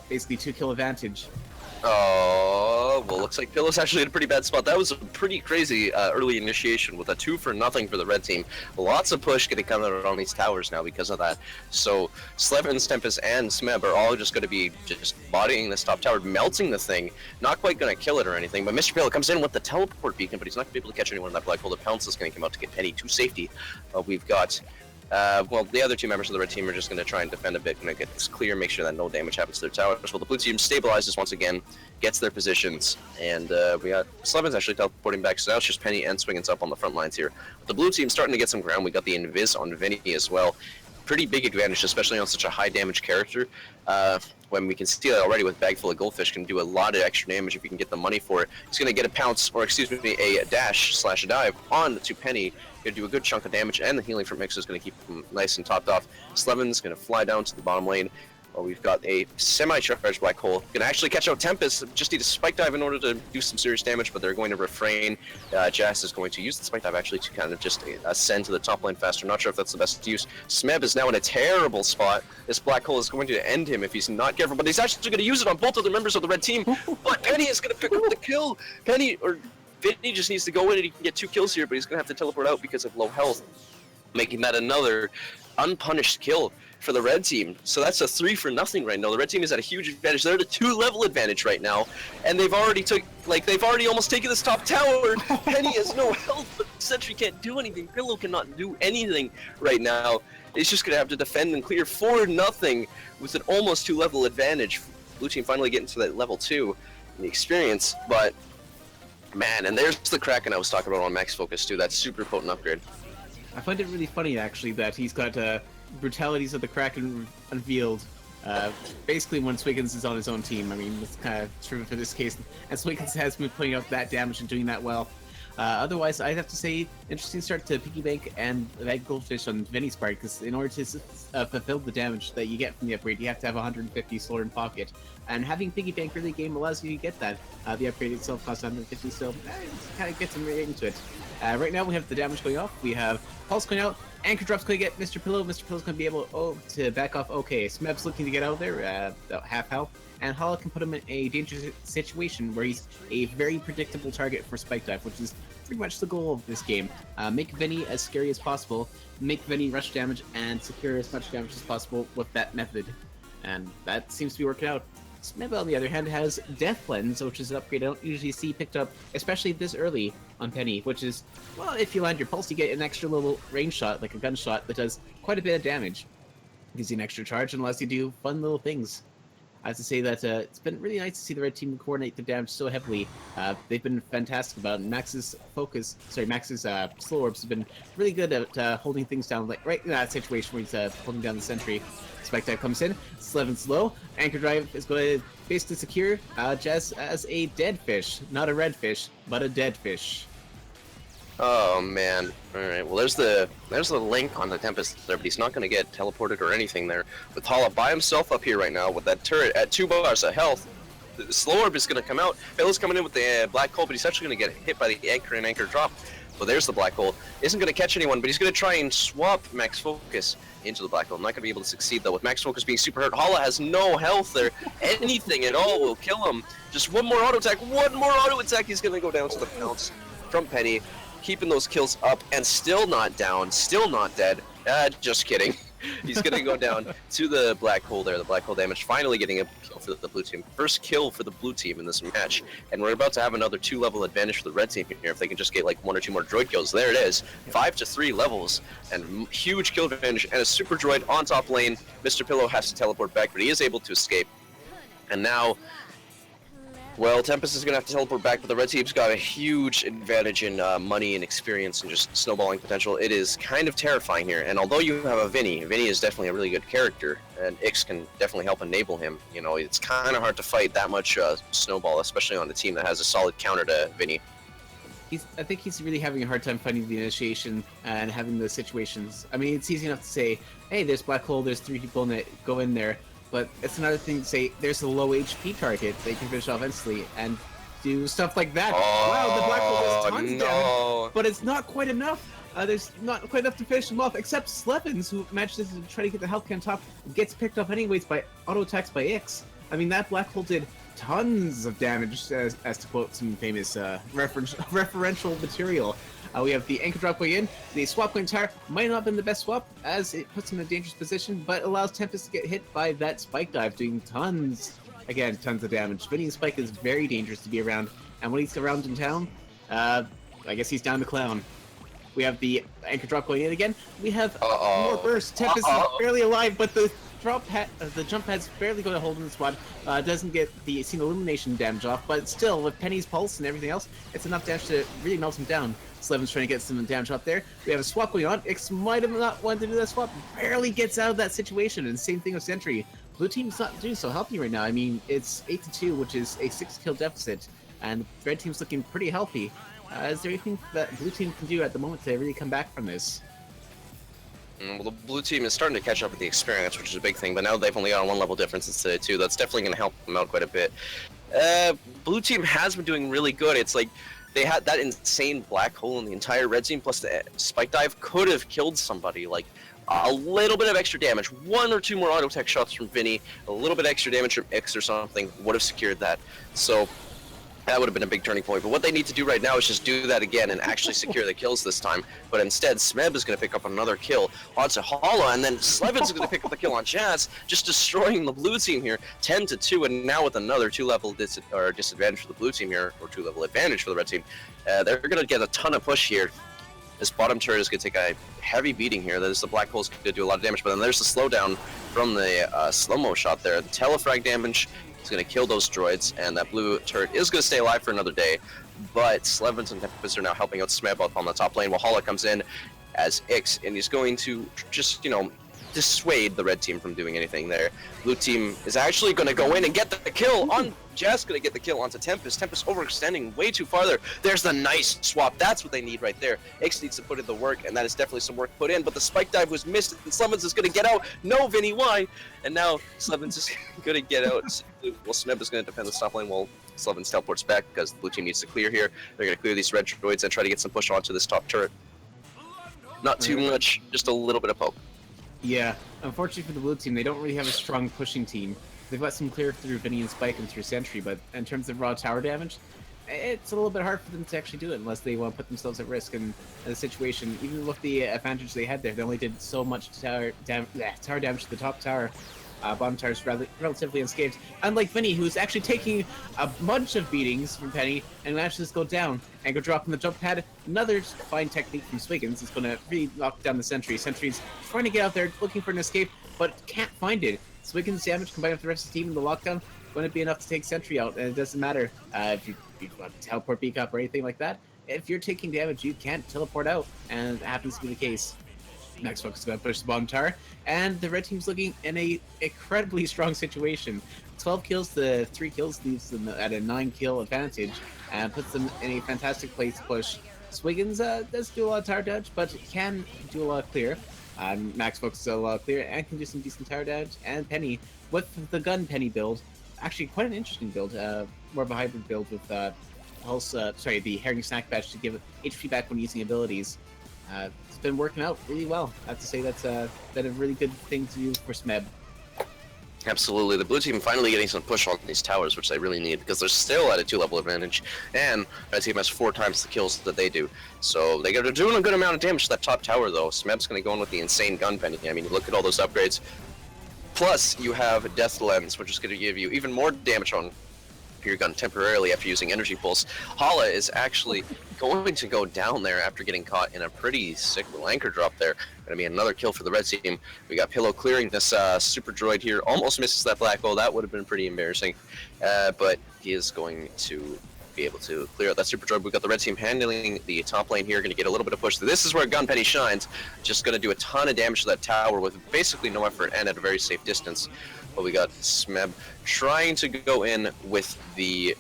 basically 2-kill advantage. Oh, well, looks like Pillow's actually in a pretty bad spot. That was a pretty crazy early initiation with a 2-for-0 for the red team. Lots of push getting coming out on these towers now because of that. So Slevins, Tempest, and Smeb are all just going to be just bodying this top tower, melting the thing. Not quite going to kill it or anything, but Mr. Pillow comes in with the teleport beacon, but he's not going to be able to catch anyone in that black hole. The pounce is going to come out to get Penny to safety. We've got... well, the other two members of the red team are just going to try and defend a bit, going to get this clear, make sure that no damage happens to their towers. Well, the blue team stabilizes once again, gets their positions, and we got Slevins actually teleporting back, so now it's just Penny and Swiggins up on the front lines here. The blue team starting to get some ground. We got the Invis on Vinny as well. Pretty big advantage, especially on such a high damage character. When we can see that already with Bag Full of Goldfish can do a lot of extra damage if you can get the money for it. He's going to get a pounce, or excuse me, a dash/dive on to Penny. Going to do a good chunk of damage, and the healing from Mix is going to keep him nice and topped off. Slevin's going to fly down to the bottom lane. Well, we've got a semi-charged black hole. Going to actually catch out Tempest. Just need a spike dive in order to do some serious damage, but they're going to refrain. Jazz is going to use the spike dive actually to kind of just ascend to the top lane faster. Not sure if that's the best use. Smeb is now in a terrible spot. This black hole is going to end him if he's not careful, but he's actually going to use it on both other members of the red team. But Penny is going to pick up the kill. Penny, or Vinny just needs to go in and he can get 2 kills here, but he's going to have to teleport out because of low health, making that another unpunished kill for the red team. So that's a 3-for-0 right now. The red team is at a huge advantage. They're at a 2-level advantage right now, and they've already almost taken this top tower. Penny has no health, but Sentry can't do anything. Pillow cannot do anything right now. He's just gonna have to defend and clear 4-0 with an almost 2-level advantage. Blue team finally getting to that level 2 in the experience, but man, and there's the Kraken I was talking about on Max Focus too. That super potent upgrade. I find it really funny actually that he's got brutalities of the Kraken unveiled. Basically when Swiggins is on his own team. I mean, it's kind of true for this case. And Swiggins has been putting out that damage and doing that well. Otherwise, I'd have to say, interesting start to Piggy Bank and that Goldfish on Vinny's part, because in order to fulfill the damage that you get from the upgrade, you have to have 150 stored in pocket. And having Piggy Bank early game allows you to get that. The upgrade itself costs 150, so it kind of gets him right into it. Right now we have the damage going off. We have Pulse going out. Anchor Drop's going to get Mr. Pillow. Mr. Pillow's going to be able to back off. Okay, Smeb's looking to get out of there, half health. And Hala can put him in a dangerous situation where he's a very predictable target for Spike Dive, which is pretty much the goal of this game. Make Vinny as scary as possible, make Vinny rush damage, and secure as much damage as possible with that method. And that seems to be working out. Smeb, on the other hand, has Death Lens, which is an upgrade I don't usually see picked up, especially this early on Penny, which is, well, if you land your pulse, you get an extra little range shot, like a gunshot, that does quite a bit of damage. Gives you an extra charge and allows you to do fun little things. I have to say that it's been really nice to see the red team coordinate the damage so heavily. They've been fantastic about it. Max's slow orbs have been really good at holding things down, like right in that situation where he's holding down the sentry. Spike Dive comes in, Slevin's low. Anchor Drive is going to basically secure Jazz as a dead fish. Not a red fish, but a dead fish. Oh man. Alright, well there's the link on the Tempest there, but he's not gonna get teleported or anything there. With Hala by himself up here right now with that turret at 2 bars of health. The slow orb is gonna come out. Bill's coming in with the black hole, but he's actually gonna get hit by the anchor and anchor drop. Well, there's the black hole. Isn't gonna catch anyone, but he's gonna try and swap Max Focus into the black hole. Not gonna be able to succeed though. With Max Focus being super hurt, Hala has no health there. Anything at all will kill him. Just one more auto attack, he's gonna go down to the pounce from Penny. Keeping those kills up and still not down, still not dead. Just kidding. He's going to go down to the black hole there. The black hole damage finally getting a kill for the blue team. First kill for the blue team in this match. And we're about to have another 2-level advantage for the red team here if they can just get like 1 or 2 more droid kills. There it is. 5 to 3 levels and huge kill advantage and a super droid on top lane. Mr. Pillow has to teleport back, but he is able to escape. And now, well, Tempest is going to have to teleport back, but the red team's got a huge advantage in money and experience and just snowballing potential. It is kind of terrifying here, and although you have a Vinny is definitely a really good character, and Ix can definitely help enable him. You know, it's kind of hard to fight that much snowball, especially on a team that has a solid counter to Vinny. I think he's really having a hard time finding the initiation and having the situations. I mean, it's easy enough to say, hey, there's black hole, there's 3 people in it, go in there. But it's another thing to say, there's a low HP target that you can finish off instantly and do stuff like that. Oh, wow, the black hole does tons no. of damage, but it's not quite enough. There's not quite enough to finish him off, except Slevins, who manages to try to get the health on top, gets picked up anyways by auto attacks by Ix. I mean, that black hole did tons of damage, as to quote some famous referential material. We have the anchor drop going in. The swap going tire might not have been the best swap, as it puts him in a dangerous position, but allows Tempest to get hit by that spike dive, doing tons of damage. Vinny and Spike is very dangerous to be around, and when he's around in town, I guess he's down to clown. We have the anchor drop going in again. We have more burst. Tempest is barely alive, but the jump pad's barely going to hold in the squad. Doesn't get the scene elimination damage off, but still, with Penny's pulse and everything else, it's enough damage to really melt him down. Slevin's trying to get some damage up there. We have a swap going on. Ix might have not wanted to do that swap. Barely gets out of that situation, and same thing with Sentry. Blue team's not doing so healthy right now. I mean, it's 8-2, which is a 6-kill deficit, and red team's looking pretty healthy. Is there anything that blue team can do at the moment to really come back from this? Well, the blue team is starting to catch up with the experience, which is a big thing, but now they've only got a 1-level difference instead of 2. That's definitely going to help them out quite a bit. Blue team has been doing really good. It's like they had that insane black hole in the entire red team, plus the spike dive could have killed somebody. Like, a little bit of extra damage, 1 or 2 more auto tech shots from Vinny, a little bit extra damage from Ix or something would have secured that. So that would have been a big turning point. But what they need to do right now is just do that again and actually secure the kills this time. But instead, Smeb is going to pick up another kill onto Hala, and then Slevin's going to pick up the kill on Jazz, just destroying the blue team here, 10-2, and now with another 2-level disadvantage for the blue team here, or 2-level advantage for the red team. They're going to get a ton of push here. This bottom turret is going to take a heavy beating here. There's the black hole's going to do a lot of damage, but then there's the slowdown from the slow-mo shot there. The telefrag damage is going to kill those droids, and that blue turret is going to stay alive for another day. But Slevins and Tempest are now helping out Smeb up on the top lane, while Hala comes in as Ix, and he's going to just, you know, dissuade the red team from doing anything there. Blue team is actually going to go in and get the kill on Jazz, going to get the kill onto Tempest. Tempest overextending way too farther. There's the nice swap. That's what they need right there. Ix needs to put in the work, and that is definitely some work put in, but the spike dive was missed, and Slevins is going to get out. No, Vinny, why? And now Slevins is going to get out. Well, Smeb is going to defend the top lane while Slevins teleports back, because the blue team needs to clear here. They're going to clear these red droids and try to get some push onto this top turret. Not too much, just a little bit of poke. Yeah, unfortunately for the blue team, they don't really have a strong pushing team. They've got some clear through Vinny and Spike and through Sentry, but in terms of raw tower damage, it's a little bit hard for them to actually do it unless they want to put themselves at risk in the situation. Even with the advantage they had there, they only did so much tower damage to the top tower. Bottom tower is relatively unscathed. Unlike Vinny, who's actually taking a bunch of beatings from Penny and manages to go down and go drop in the jump pad. Another fine technique from Swiggins is going to really knock down the Sentry. Sentry's trying to get out there, looking for an escape, but can't find it. Swiggins' damage combined with the rest of the team in the lockdown going to be enough to take Sentry out, and it doesn't matter if you want to teleport beak up or anything like that. If you're taking damage, you can't teleport out, and it happens to be the case. Max Focus is going to push the bottom tower, and the red team's looking in a incredibly strong situation. 12 kills to 3 kills leaves them at a 9-kill advantage, and puts them in a fantastic place to push. Swiggins does do a lot of tower damage, but can do a lot of clear. Max Focus does a lot of clear and can do some decent tower damage. And Penny, with the gun Penny build, actually quite an interesting build, more of a hybrid build with the Herring Snack Badge to give HP back when using abilities. It's been working out really well. I have to say that's been a really good thing to do for Smeb. Absolutely. The blue team finally getting some push on these towers, which they really need because they're still at a 2-level advantage, and red team has 4 times the kills that they do. So they're doing a good amount of damage to that top tower, though. Smeb's going to go in with the insane gun penny. I mean, look at all those upgrades. Plus, you have Death Lens, which is going to give you even more damage on your gun temporarily after using Energy Pulse. Hala is actually going to go down there after getting caught in a pretty sick little anchor drop there. Gonna be another kill for the red team. We got Pillow clearing this super droid here. Almost misses that black hole. That would have been pretty embarrassing. But he is going to be able to clear out that super droid. We've got the red team handling the top lane here. Gonna get a little bit of push. This is where Gunpenny shines. Just gonna do a ton of damage to that tower with basically no effort and at a very safe distance. But we got Smeb trying to go in with the...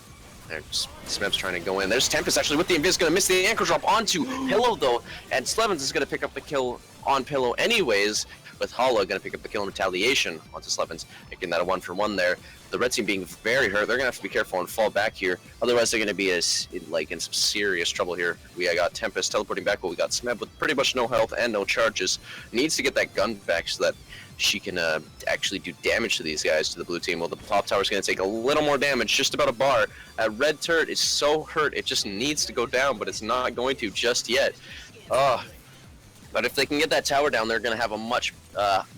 Smeb's trying to go in. There's Tempest actually with the invis, gonna miss the anchor drop onto Pillow though, and Slevens is gonna pick up the kill on Pillow anyways, with Hala gonna pick up the kill in retaliation onto Slevens, making that a 1-for-1 there. The red team being very hurt, they're gonna have to be careful and fall back here, otherwise they're gonna be in some serious trouble here. We got Tempest teleporting back, but we got Smeb with pretty much no health and no charges. Needs to get that gun back so that she can actually do damage to these guys, to the blue team. Well, the top tower is going to take a little more damage, just about a bar. Red turret is so hurt, it just needs to go down, but it's not going to just yet. But if they can get that tower down, they're going to have a much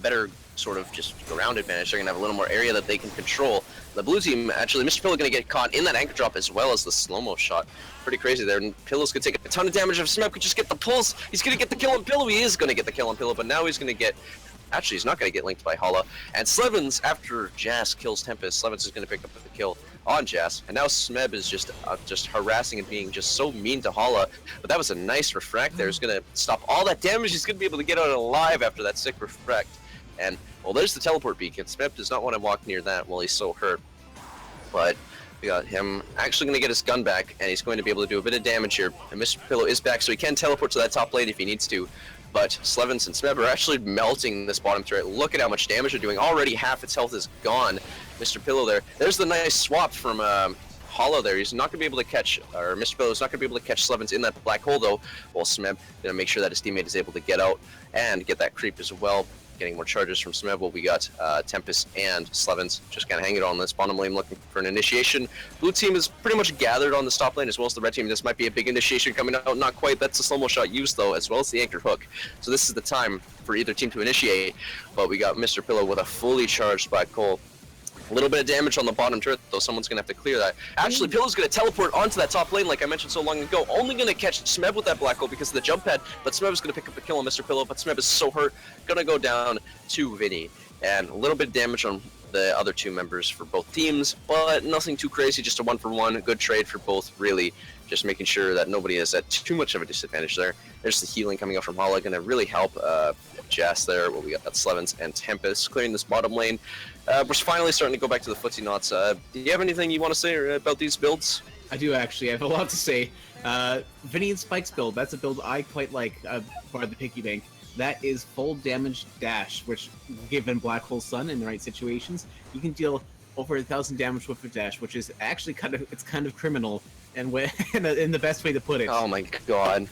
better sort of just ground advantage. They're going to have a little more area that they can control. The blue team, actually, Mr. Pillow going to get caught in that anchor drop as well as the slow-mo shot. Pretty crazy there. And Pillow's going to take a ton of damage. If Smeb could just get the pulse, he's going to get the kill on Pillow. He is going to get the kill on Pillow, but now he's going to get... Actually, he's not going to get linked by Hala. And Slevens, after Jas kills Tempest, Slevens is going to pick up the kill on Jas. And now Smeb is just harassing and being just so mean to Hala. But that was a nice refract there. He's going to stop all that damage. He's going to be able to get out alive after that sick refract. And, well, there's the teleport beacon. Smeb does not want to walk near that while he's so hurt. But we got him actually going to get his gun back, and he's going to be able to do a bit of damage here. And Mr. Pillow is back, so he can teleport to that top lane if he needs to. But Slevens and Smeb are actually melting this bottom turret. Look at how much damage they're doing. Already half its health is gone. Mr. Pillow there. There's the nice swap from Hala there. He's not going to be able to catch, or Mr. Pillow's not going to be able to catch Slevens in that black hole though. While Smeb going to make sure that his teammate is able to get out and get that creep as well. Getting more charges from Smeb. Well, we got Tempest and Slevens just kind of hanging on this bottom lane looking for an initiation. Blue team is pretty much gathered on the top lane as well as the red team. This might be a big initiation coming out. Not quite. That's a slow-mo shot used though, as well as the anchor hook. So this is the time for either team to initiate. But we got Mr. Pillow with a fully charged black hole. A little bit of damage on the bottom turret, though. Someone's going to have to clear that. Actually, Pillow's going to teleport onto that top lane, like I mentioned so long ago. Only going to catch Smeb with that black hole because of the jump pad. But Smeb is going to pick up the kill on Mr. Pillow. But Smeb is so hurt. Going to go down to Vinny. And a little bit of damage on the other two members for both teams. But nothing too crazy. Just a 1-for-1. Good trade for both, really. Just making sure that nobody is at too much of a disadvantage there. There's the healing coming out from Hala. Going to really help Jas there. Well, we got that Slevens and Tempest clearing this bottom lane. We're finally starting to go back to the footsie knots. Do you have anything you want to say about these builds? I do actually. I have a lot to say. Vinny and Spike's build. That's a build I quite like for the Piggy Bank. That is full damage dash, which given Black Hole Sun in the right situations, you can deal over 1,000 damage with a dash, which is actually kind of criminal, and in the best way to put it. Oh my god!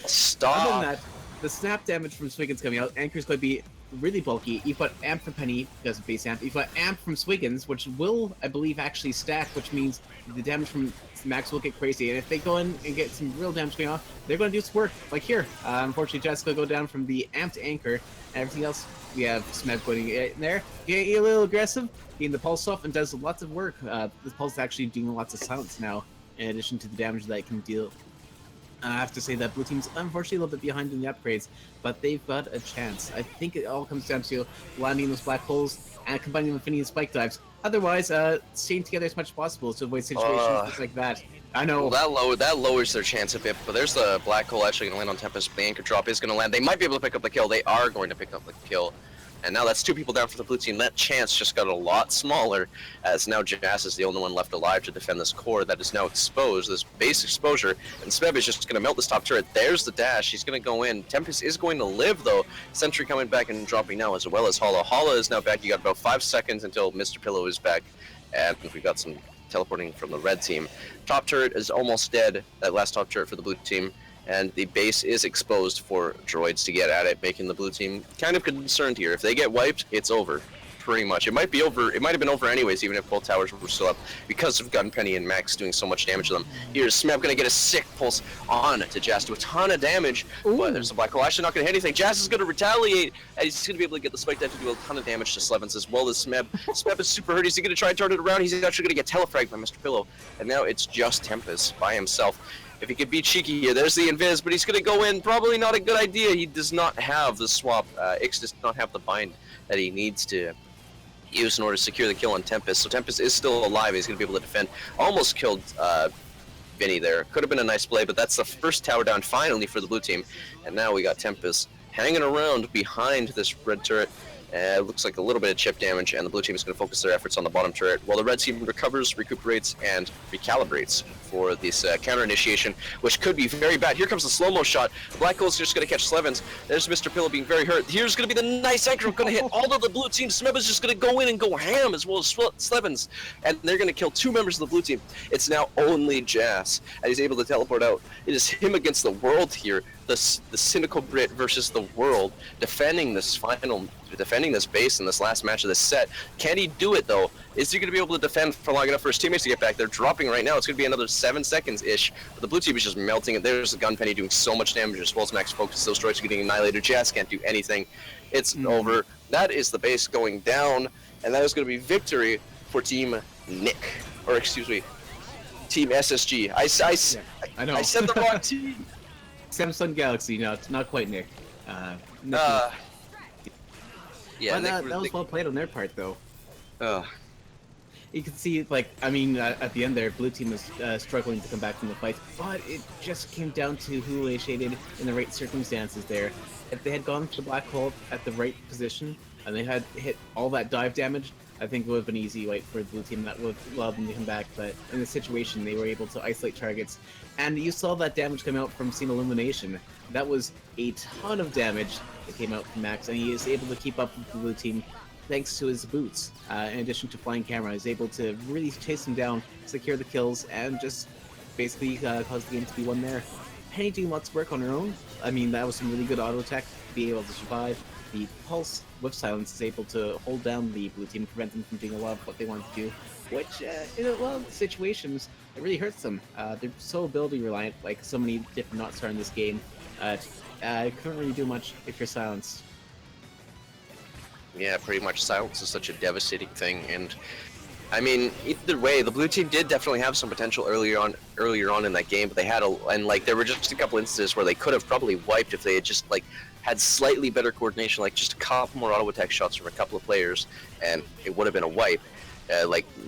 Stop. Other than that, the snap damage from Swiggins coming out, Anchor's going to be really bulky. You've got Amp from Penny, does base amp. You've got Amp from Swiggins, which will, I believe, actually stack, which means the damage from Max will get crazy. And if they go in and get some real damage going off, they're going to do some work. Like here, unfortunately, Jess going to go down from the Amp to Anchor, and everything else, we have Smeb going in there. Get a little aggressive, getting the pulse off, and does lots of work. The pulse is actually doing lots of silence now, in addition to the damage that it can deal. I have to say that blue team's unfortunately a little bit behind in the upgrades, but they've got a chance. I think it all comes down to landing those black holes and combining them with Finny and Spike dives. Otherwise, staying together as much as possible to avoid situations just like that. I know. Well, that lowers their chance a bit, but there's the black hole actually going to land on Tempest. The anchor drop is going to land. They might be able to pick up the kill. They are going to pick up the kill. And now that's 2 people down for the blue team. That chance just got a lot smaller, as now Jas is the only one left alive to defend this core that is now exposed, this base exposure, and Smeb is just going to melt this top turret. There's the dash. He's going to go in. Tempest is going to live, though. Sentry coming back and dropping now, as well as Hala. Hala is now back. You got about 5 seconds until Mr. Pillow is back, and we got some teleporting from the red team. Top turret is almost dead, that last top turret for the blue team. And the base is exposed for droids to get at it, making the blue team kind of concerned here. If they get wiped, it's over. pretty much. It might be over. It might have been over anyways, even if both towers were still up, because of Gunpenny and Max doing so much damage to them. Here's Smeb gonna get a sick pulse on to Jazz, do a ton of damage, but there's a black hole. Actually, not gonna hit anything. Jazz is gonna retaliate, and he's gonna be able to get the spike dive to do a ton of damage to Slevens as well as Smeb. Smeb is super hurt. He's gonna try and turn it around. He's actually gonna get telefragged by Mr. Pillow, and now it's just Tempest by himself. If he could be cheeky here, there's the invis, but he's going to go in. Probably not a good idea. He does not have the swap. Ix does not have the bind that he needs to use in order to secure the kill on Tempest. So Tempest is still alive. He's going to be able to defend. Almost killed Vinny there. Could have been a nice play, but that's the first tower down finally for the blue team. And now we got Tempest hanging around behind this red turret. It looks like a little bit of chip damage, and the blue team is going to focus their efforts on the bottom turret, while the red team recovers, recuperates, and recalibrates for this counter initiation, which could be very bad. Here comes the slow-mo shot. Black Hole's just going to catch Slevens. There's Mr. Pillow being very hurt. Here's going to be the nice anchor going to hit all of the blue team. Smeb is just going to go in and go ham, as well as Slevens, and they're going to kill 2 members of the blue team. It's now only Jazz, and he's able to teleport out. It is him against the world here. The cynical Brit versus the world, defending this base in this last match of this set. Can he do it though? Is he going to be able to defend for long enough for his teammates to get back? They're dropping right now. It's going to be another 7 seconds-ish. But the blue team is just melting it. There's a Gunpenny doing so much damage as well as Max Focus. Those droids are getting annihilated. Jazz can't do anything. It's over. That is the base going down, and that is going to be victory for Team Nick, or excuse me, Team SSG. I know. I said the wrong team. Samsung Galaxy, no, it's not quite Nick. Nick Yeah, but, that was well played on their part, though. Oh. You can see, like, I mean, at the end there, blue team was struggling to come back from the fight, but it just came down to who initiated in the right circumstances there. If they had gone for the black hole at the right position, and they had hit all that dive damage, I think it would have been easy fight for the blue team. That would have allowed them to come back, but in the situation, they were able to isolate targets. And you saw that damage come out from Scene Illumination. That was a ton of damage that came out from Max, and he is able to keep up with the blue team thanks to his boots. In addition to flying camera, he's able to really chase them down, secure the kills, and just basically cause the game to be won there. Penny doing lots of work on her own. I mean, that was some really good auto attack to be able to survive. The pulse with silence is able to hold down the blue team, prevent them from doing a lot of what they want to do, which in a lot of situations it really hurts them. They're so ability reliant, like so many different knots are in this game. Couldn't really do much if you're silenced. Yeah, pretty much. Silence is such a devastating thing, and I mean, either way, the blue team did definitely have some potential earlier on in that game, but they had there were just a couple instances where they could have probably wiped if they had just had slightly better coordination, like just a couple more auto attack shots from a couple of players, and it would have been a wipe.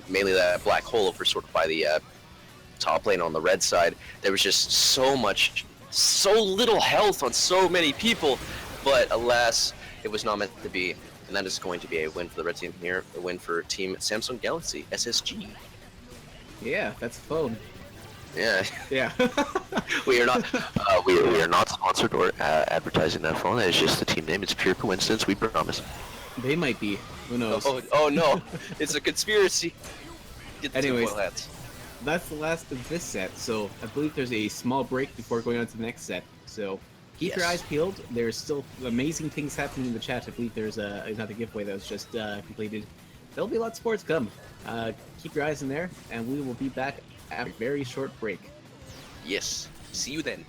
Mainly that black hole over sort of by the top lane on the red side. There was just so little health on so many people, but alas, it was not meant to be. And that is going to be a win for the red team here, a win for Team Samsung Galaxy, SSG. Yeah, that's a phone. Yeah. Yeah. we are not we are not sponsored or advertising that phone. That is just the team name. It's pure coincidence, we promise. They might be. Who knows? Oh no. It's a conspiracy. Get the Anyways, tinfoil hats. That's the last of this set, so I believe there's a small break before going on to the next set. So keep your eyes peeled. There's still amazing things happening in the chat. I believe there's another giveaway that was just completed. There'll be lots more to come. Keep your eyes in there, and we will be back after a very short break. Yes. See you then.